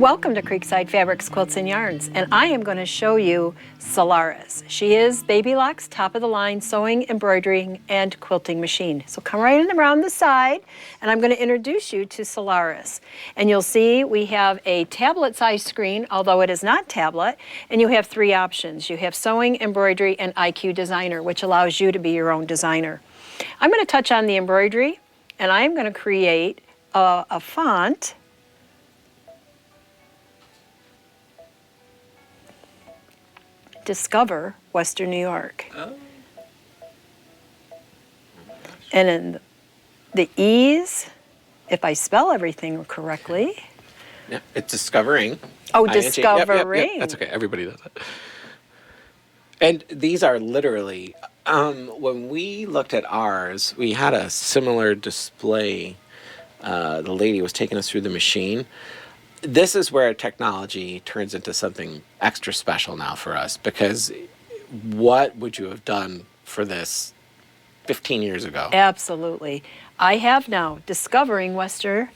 Welcome to Creekside Fabrics, Quilts, and Yarns, and I am going to show you Solaris. She is Baby Lock's top-of-the-line sewing, embroidering, and quilting machine. So come right in around the side, and I'm going to introduce you to Solaris. And you'll see we have a tablet-sized screen, although it is not tablet, and you have three options. You have sewing, embroidery, and IQ Designer, which allows you to be your own designer. I'm going to touch on the embroidery, and I'm going to create a font. Discover Western New York. Oh. And in the E's, if I spell everything correctly. Yeah, it's discovering. Oh, discovering. Yep. That's okay. Everybody does it. And these are literally, when we looked at ours, we had a similar display. The lady was taking us through the machine. This is where technology turns into something extra special now for us, because what would you have done for this 15 years ago? Absolutely. I have now Discovering Western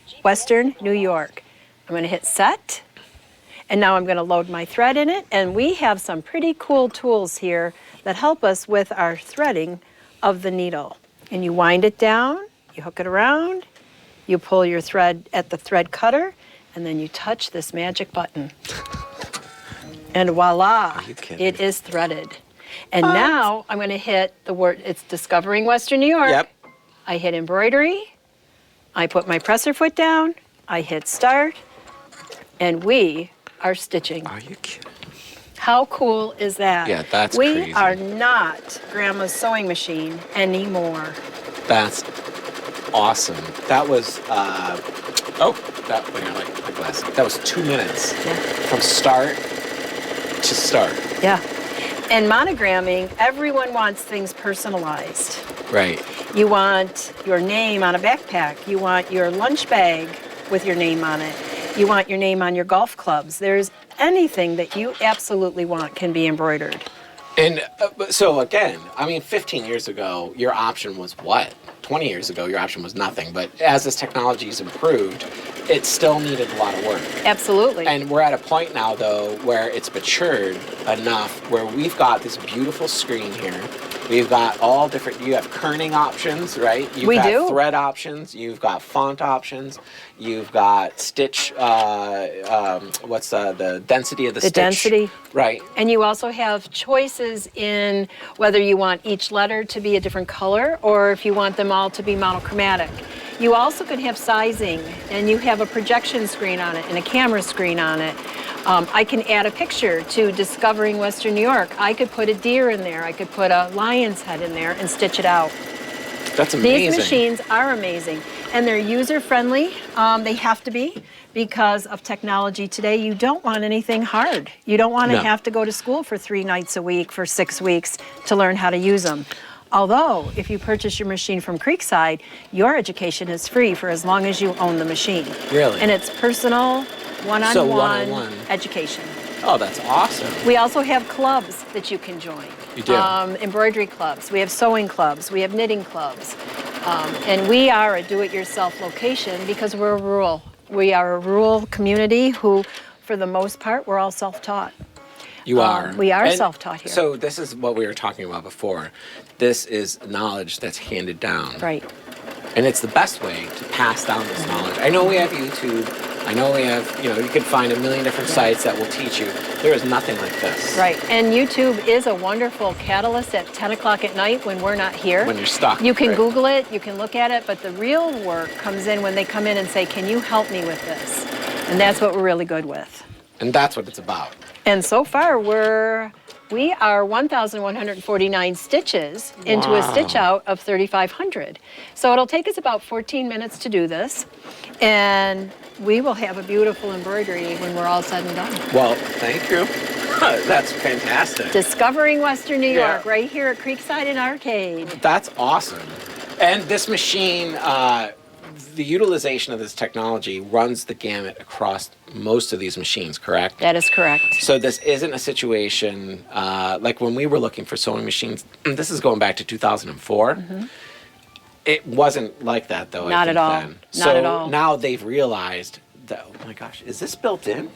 New York. I'm going to hit set, and now I'm going to load my thread in it, and we have some pretty cool tools here that help us with our threading of the needle. And you wind it down, you hook it around, you pull your thread at the thread cutter, and then you touch this magic button. And voila, it is threaded. And now I'm going to hit the word, it's Discovering Western New York. Yep. I hit embroidery, I put my presser foot down, I hit start, and we are stitching. Are you kidding? How cool is that? Yeah, that's crazy. crazy. We are not Grandma's sewing machine anymore. That's awesome. That was, my glass. That was 2 minutes from start to start. Yeah. And monogramming, everyone wants things personalized. Right. You want your name on a backpack. You want your lunch bag with your name on it. You want your name on your golf clubs. There's anything that you absolutely want can be embroidered. And so again, I mean, 15 years ago, your option was what? 20 years ago, your option was nothing. But as this technology has improved, it still needed a lot of work. Absolutely. And we're at a point now, though, where it's matured enough where we've got this beautiful screen here. We've got all different, you have kerning options, right? You've got thread options, you've got font options, you've got stitch, what's the density of the stitch? The density. Right. And you also have choices in whether you want each letter to be a different color or if you want them all to be monochromatic. You also can have sizing, and you have a projection screen on it and a camera screen on it. I can add a picture to Discovering Western New York. I could put a deer in there. I could put a lion's head in there and stitch it out. That's amazing. These machines are amazing, and they're user-friendly. They have to be, because of technology today. You don't want anything hard. You don't want to have to go to school for 3 nights a week for 6 weeks to learn how to use them. Although, if you purchase your machine from Creekside, your education is free for as long as you own the machine. Really? And it's personal, one-on-one education. Oh, that's awesome. We also have clubs that you can join. You do? Embroidery clubs. We have sewing clubs. We have knitting clubs. And we are a do-it-yourself location because we're rural. We are a rural community who, for the most part, we're all self-taught. You are. We are self-taught here. So this is what we were talking about before. This is knowledge that's handed down. Right. And it's the best way to pass down this knowledge. I know we have YouTube. I know we have, you can find a million different sites that will teach you. There is nothing like this. Right. And YouTube is a wonderful catalyst at 10 o'clock at night when we're not here. When you're stuck. You can Google it, you can look at it, but the real work comes in when they come in and say, can you help me with this? And that's what we're really good with. And that's what it's about. And so far, we are 1,149 stitches into a stitch out of 3,500. So it'll take us about 14 minutes to do this, and we will have a beautiful embroidery when we're all said and done. Well, thank you. That's fantastic. Discovering Western New York, right here at Creekside and Arcade. That's awesome. And this machine, the utilization of this technology runs the gamut across most of these machines, correct? That is correct. So this isn't a situation like when we were looking for sewing machines. This is going back to 2004. Mm-hmm. It wasn't like that, though. Not at all. Then. Not at all. Now they've realized Oh my gosh, is this built in?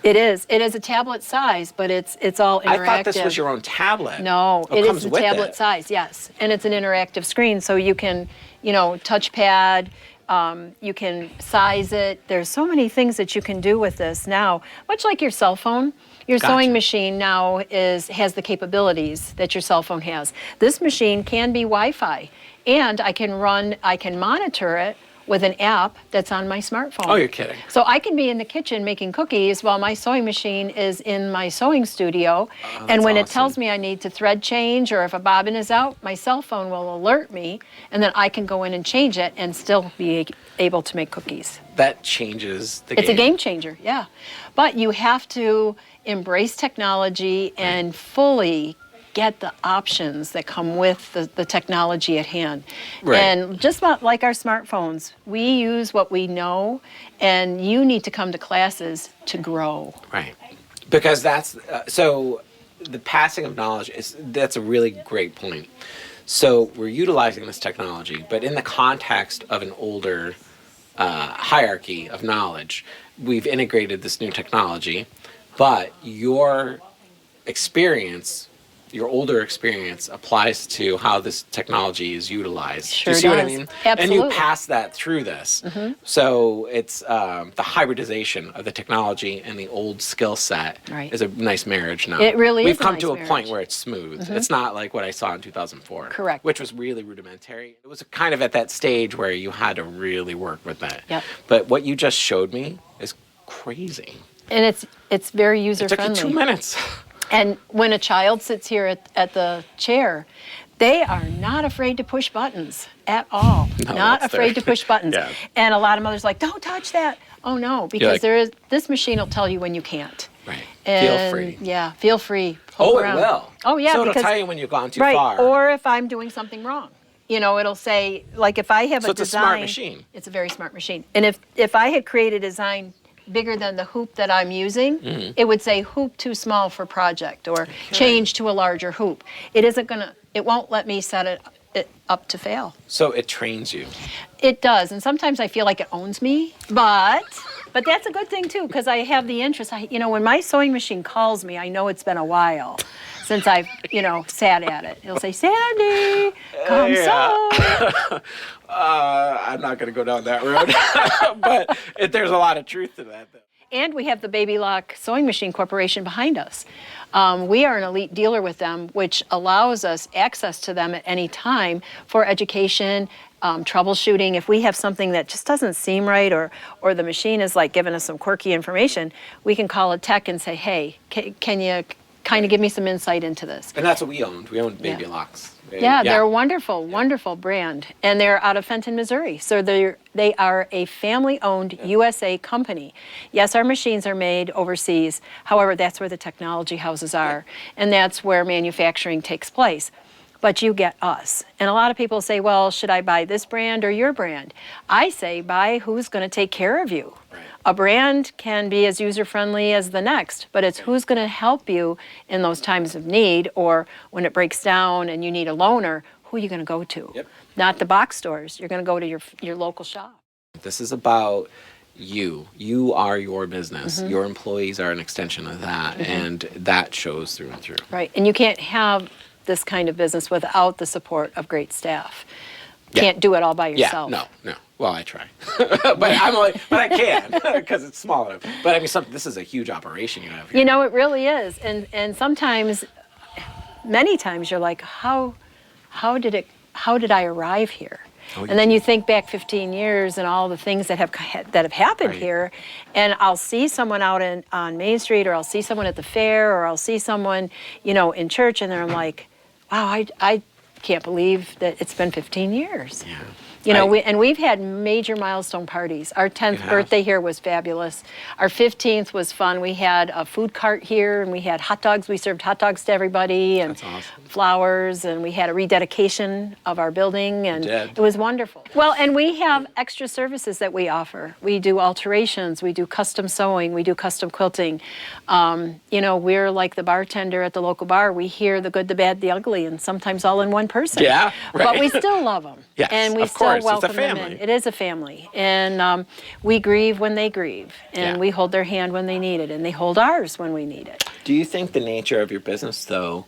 It is. It is a tablet size, but it's all interactive. I thought this was your own tablet. No, Oh, it comes is the with tablet it. size, yes. And it's an interactive screen, so you can, touchpad, you can size it. There's so many things that you can do with this now, much like your cell phone. Your Gotcha. sewing machine now has the capabilities that your cell phone has. This machine can be Wi-Fi, and I can monitor it with an app that's on my smartphone. Oh, you're kidding. So I can be in the kitchen making cookies while my sewing machine is in my sewing studio. And when it tells me I need to thread change or if a bobbin is out, my cell phone will alert me, and then I can go in and change it and still be able to make cookies. That changes the game. It's a game changer, yeah. But you have to embrace technology and fully get the options that come with the technology at hand. Right. And just about like our smartphones, we use what we know, and you need to come to classes to grow. Right. Because that's, so the passing of knowledge, that's a really great point. So we're utilizing this technology, but in the context of an older hierarchy of knowledge, we've integrated this new technology, but your experience, your older experience applies to how this technology is utilized. Sure Do you see what I does. mean? Absolutely. And you pass that through this. Mm-hmm. So it's the hybridization of the technology and the old skill set Right. is a nice marriage now. It really We've is a come nice to a marriage. point where it's smooth. Mm-hmm. It's not like what I saw in 2004. Correct. Which was really rudimentary. It was kind of at that stage where you had to really work with that. Yep. But what you just showed me is crazy. And it's very It user-friendly. took you 2 minutes. And when a child sits here at the chair, they are not afraid to push buttons at all. No, Not that's afraid their- to push buttons. Yeah. And a lot of mothers are like, don't touch that. Oh no, because like- this machine will tell you when you can't. Right. And Feel free. Yeah, feel free. Poke Oh, around. it will. Oh yeah, So because it'll tell you when you've gone too right, far. or if I'm doing something wrong. It'll say, like if I have So a it's a design. smart machine. It's a very smart machine. And if I had created a design bigger than the hoop that I'm using, it would say hoop too small for project or change to a larger hoop. It won't let me set it up to fail. So it trains you. It does, and sometimes I feel like it owns me, but that's a good thing too, because I have the interest. When my sewing machine calls me, I know it's been a while since I've, sat at it. It'll say, Sandy, come sew. I'm not going to go down that road, but there's a lot of truth to that, though. And we have the Baby Lock Sewing Machine Corporation behind us. We are an elite dealer with them, which allows us access to them at any time for education, troubleshooting. If we have something that just doesn't seem right or the machine is like giving us some quirky information, we can call a tech and say, hey, can you kind of give me some insight into this? And that's what we owned. We owned Baby Yeah. Locks. Yeah, they're a wonderful, wonderful brand. And they're out of Fenton, Missouri. So they are a family-owned USA company. Yes, our machines are made overseas. However, that's where the technology houses are. And that's where manufacturing takes place. But you get us. And a lot of people say, well, should I buy this brand or your brand? I say buy who's going to take care of you. Right. A brand can be as user-friendly as the next, but it's who's going to help you in those times of need, or when it breaks down and you need a loaner, who are you going to go to? Yep. Not the box stores. You're going to go to your local shop. This is about you. You are your business. Your employees are an extension of that, and that shows through and through. Right, and you can't have this kind of business without the support of great staff. Yeah. Can't do it all by yourself. Yeah, no. Well, I try, but I can because it's small enough. But I mean, this is a huge operation you have here. It really is, and sometimes, many times, you're like, how did I arrive here? Oh, And then you think back 15 years and all the things that have happened Right. here, and I'll see someone out on Main Street, or I'll see someone at the fair, or I'll see someone, in church, and they're like, wow, I can't believe that it's been 15 years. Yeah. We've had major milestone parties. Our 10th have. birthday here was fabulous. Our 15th was fun. We had a food cart here, and we had hot dogs. We served hot dogs to everybody, and That's awesome. flowers, and we had a rededication of our building, and did. it was wonderful. Well, and we have extra services that we offer. We do alterations, we do custom sewing, we do custom quilting. We're like the bartender at the local bar. We hear the good, the bad, the ugly, and sometimes all in one person. Yeah, right. But we still love them. Yes, And we of still course. It's a welcome them family. in. It is a family. And we grieve when they grieve. And Yeah. we hold their hand when they need it. And they hold ours when we need it. Do you think the nature of your business, though,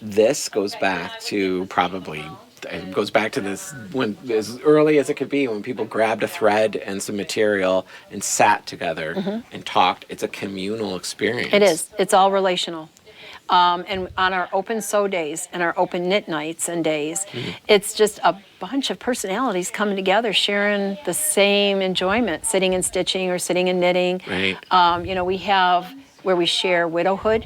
this goes back to probably, it goes back to this when as early as it could be when people grabbed a thread and some material and sat together and talked. It's a communal experience. It is. It's all relational. And on our open sew days and our open knit nights and days, it's just a bunch of personalities coming together, sharing the same enjoyment, sitting and stitching or sitting and knitting. Right. We have where we share widowhood.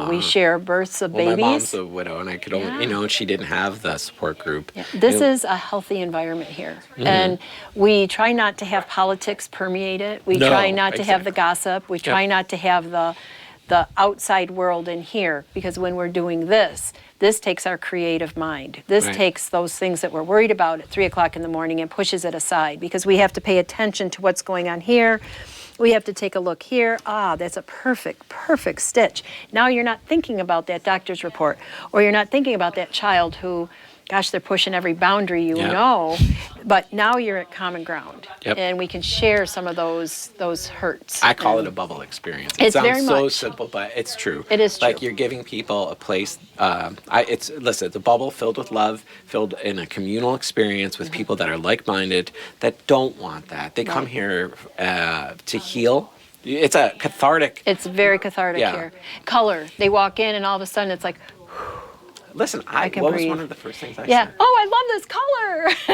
We share births of babies. My mom's a widow, and I could only, she didn't have the support group. Yeah. This is a healthy environment here. And we try not to have politics permeate it. We try not to have the gossip. We try not to have the outside world in here, because when we're doing this takes our creative mind. This takes those things that we're worried about at 3 o'clock in the morning and pushes it aside, because we have to pay attention to what's going on here. We have to take a look here. That's a perfect stitch. Now you're not thinking about that doctor's report, or you're not thinking about that child who, gosh, they're pushing every boundary you know, but now you're at common ground. And we can share some of those hurts. I call it a bubble experience. It It's sounds very so much. simple, but it's true. It is true. Like you're giving people a place. It's a bubble filled with love, filled in a communal experience with people that are like-minded, that don't want that. They come here to heal. It's a cathartic. It's very cathartic here. Color. They walk in and all of a sudden it's like, Listen, I can what breathe. was one of the first things I yeah. said? Oh, I love this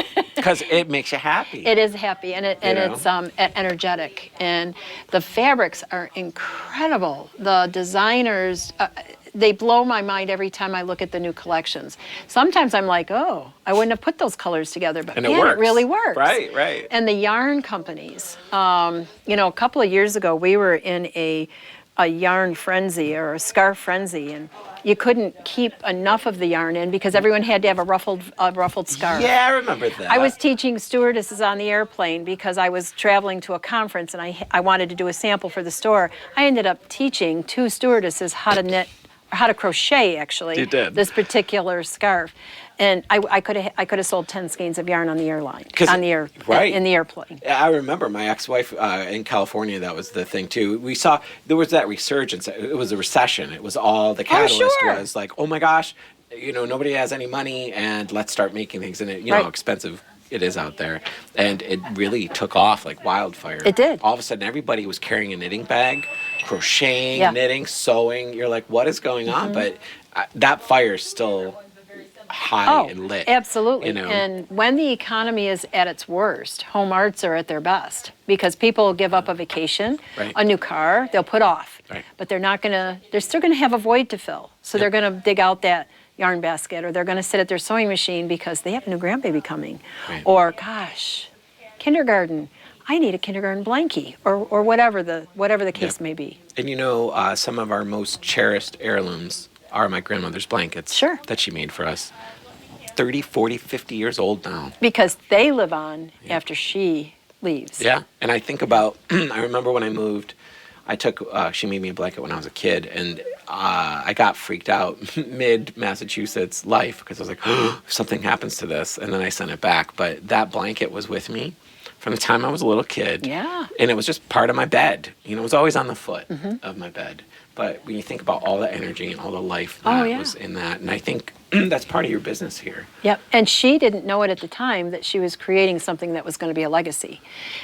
color. Because it makes you happy. It is happy, and it's energetic, and the fabrics are incredible. The designers, they blow my mind every time I look at the new collections. Sometimes I'm like, oh, I wouldn't have put those colors together, but And man, it works. it really works. Right. And the yarn companies, a couple of years ago, we were in a yarn frenzy or a scarf frenzy, and you couldn't keep enough of the yarn in because everyone had to have a ruffled scarf. Yeah, I remember that. I was teaching stewardesses on the airplane because I was traveling to a conference and I wanted to do a sample for the store. I ended up teaching 2 stewardesses how to knit, or how to crochet actually. You did. This particular scarf. And I could have sold 10 skeins of yarn on the airline, in the airplane. I remember my ex-wife in California. That was the thing too. We saw there was that resurgence. It was a recession. It was all the catalyst was like, oh my gosh, nobody has any money, and let's start making things. And it, how expensive it is out there, and it really took off like wildfire. It did. All of a sudden, everybody was carrying a knitting bag, crocheting, knitting, sewing. You're like, what is going on? But that fire is still high and lit. Absolutely. And when the economy is at its worst, home arts are at their best, because people give up a vacation, a new car, they'll put off. But they're still gonna have a void to fill. So they're gonna dig out that yarn basket, or they're gonna sit at their sewing machine because they have a new grandbaby coming. Or gosh, kindergarten. I need a kindergarten blankie, or whatever the case may be. And some of our most cherished heirlooms are my grandmother's blankets that she made for us. 30, 40, 50 years old now. Because they live on after she leaves. Yeah, and I think about, I remember when I moved, she made me a blanket when I was a kid, and I got freaked out mid-Massachusetts life, because I was like, oh, if something happens to this, and then I sent it back. But that blanket was with me from the time I was a little kid. Yeah. And it was just part of my bed. It was always on the foot of my bed. But when you think about all the energy and all the life that was in that, and I think that's part of your business here. Yep, and she didn't know it at the time that she was creating something that was going to be a legacy.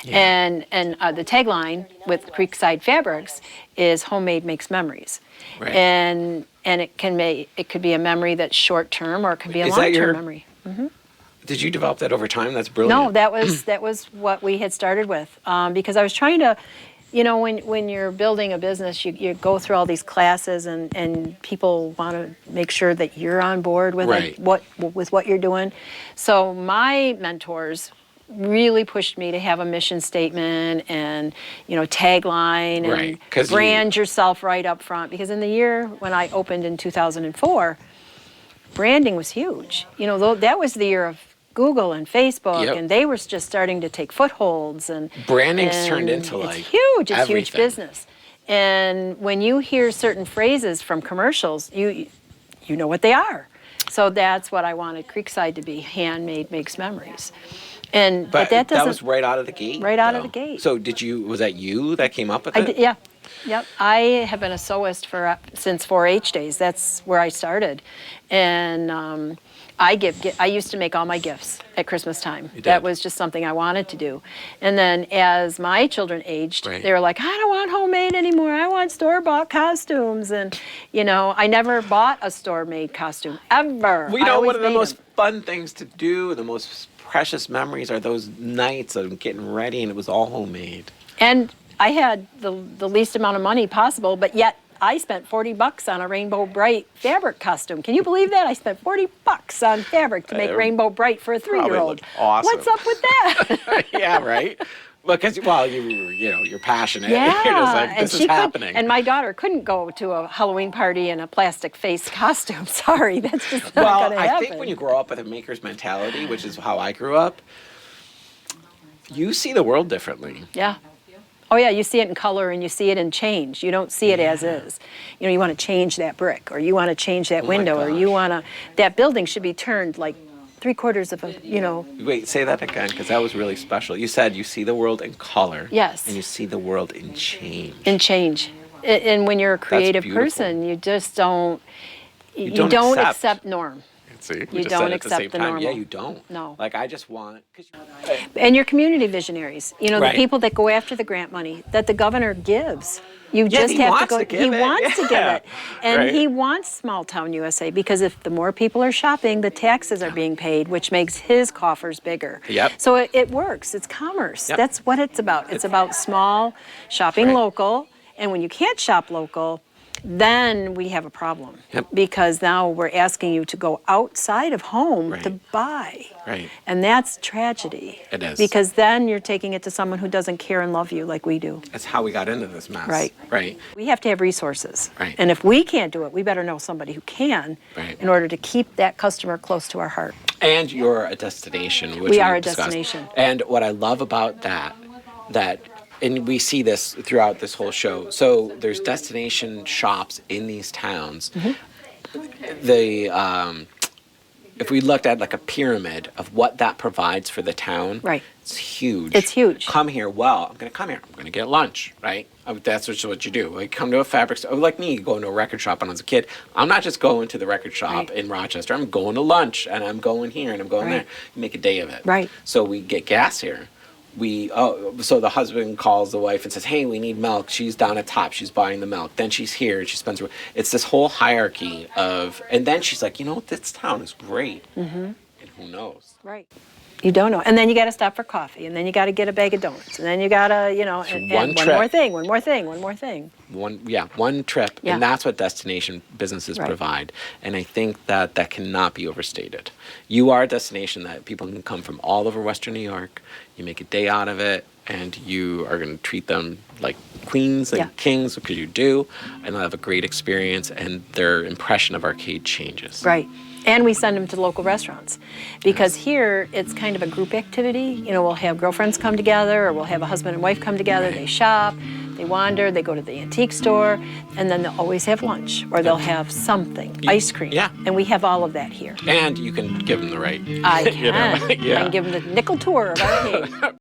And the tagline with Creekside Fabrics is "Homemade makes memories," and it could be a memory that's short term, or it could be a long term memory. Did you develop that over time? That's brilliant. No, that was what we had started with, because I was trying to. When you're building a business, you go through all these classes, and people want to make sure that you're on board with with what you're doing. So my mentors really pushed me to have a mission statement and tagline and brand yourself right up front. Because in the year when I opened in 2004, branding was huge. That was the year of Google and Facebook, and they were just starting to take footholds, and branding's turned into it's huge. It's everything. Huge business. And when you hear certain phrases from commercials, you know what they are. So that's what I wanted Creekside to be. Handmade makes memories. And but that That doesn't was right out of the gate. right out of though. the gate. So was that you that came up with I it? did, yeah. Yep. I have been a sewist since 4-H days. That's where I started. And I used to make all my gifts at Christmas time. You did. That was just something I wanted to do. And then as my children aged, Right. they were like, I don't want homemade anymore. I want store-bought costumes. And, I never bought a store-made costume, ever. Well, I always one of the made most 'em. fun things to do, the most precious memories are those nights of getting ready and it was all homemade. And I had the least amount of money possible, but yet I spent $40 on a Rainbow Bright fabric costume. Can you believe that? I spent $40 on fabric to make Rainbow Bright for a 3-year-old. looked awesome. What's up with that? Yeah, right? Because, you're passionate. Yeah, You're just like, this is happening. And my daughter couldn't go to a Halloween party in a plastic face costume. Sorry, that's just not Well, going to happen. I think when you grow up with a maker's mentality, which is how I grew up, you see the world differently. Yeah. Oh, yeah, you see it in color and you see it in change. You don't see it as is. You want to change that brick, or you want to change that window, or you want to, that building should be turned like 3/4 of a. Wait, say that again, because that was really special. You said you see the world in color. Yes. And you see the world in change. In change. And when you're a creative beautiful. person, you just don't, you don't don't accept. accept norm. See, we You just don't said it at the accept same the time. normal. Yeah, you don't. No. Like, I just want... And your community visionaries, the Right. people that go after the grant money that the governor gives. You Yeah, just he have to wants go. to give He it. wants to give Yeah. it, and Right. he wants small town USA, because if the more people are shopping, the taxes are being paid, which makes his coffers bigger. Yep. So it works. It's commerce. Yep. That's what it's about. It's about small shopping Right. local, and when you can't shop local, then we have a problem. Yep. Because now we're asking you to go outside of home to Right. buy. Right. And that's tragedy. It is. Because then you're taking it to someone who doesn't care and love you like we do. That's how we got into this mess. Right. Right. We have to have resources. Right. And if we can't do it, we better know somebody who can, Right. in order to keep that customer close to our heart. And you're a destination, which We are a discussed. destination. And what I love about that, and we see this throughout this whole show. So there's destination shops in these towns. Mm-hmm. If we looked at like a pyramid of what that provides for the town, Right. it's huge. It's huge. Come here. Well, I'm going to come here. I'm going to get lunch, right? That's what you do. Like, come to a fabric store. Like me, going to a record shop when I was a kid. I'm not just going to the record shop Right. in Rochester. I'm going to lunch, and I'm going here, and I'm going Right. there. You make a day of it. Right. So we get gas here. So the husband calls the wife and says, hey, we need milk. She's down at top. She's buying the milk. Then she's here. And she spends. It's this whole hierarchy of. And then she's like, this town is great. Mm-hmm. And who knows? Right. You don't know. And then you got to stop for coffee. And then you got to get a bag of donuts. And then you got to, and one one trip. more thing, one more thing, one more thing. One trip. Yeah. And that's what destination businesses Right. provide. And I think that cannot be overstated. You are a destination that people can come from all over Western New York. You make a day out of it, and you are going to treat them like queens and Yeah. kings, because you do, and they'll have a great experience, and their impression of arcade changes. Right. And we send them to local restaurants, because here it's kind of a group activity. We'll have girlfriends come together, or we'll have a husband and wife come together. Right. They shop, they wander, they go to the antique store, and then they'll always have lunch, or they'll have something, ice cream. Yeah. And we have all of that here. And you can give them the right. I can. Yeah. I can give them the nickel tour of arcade.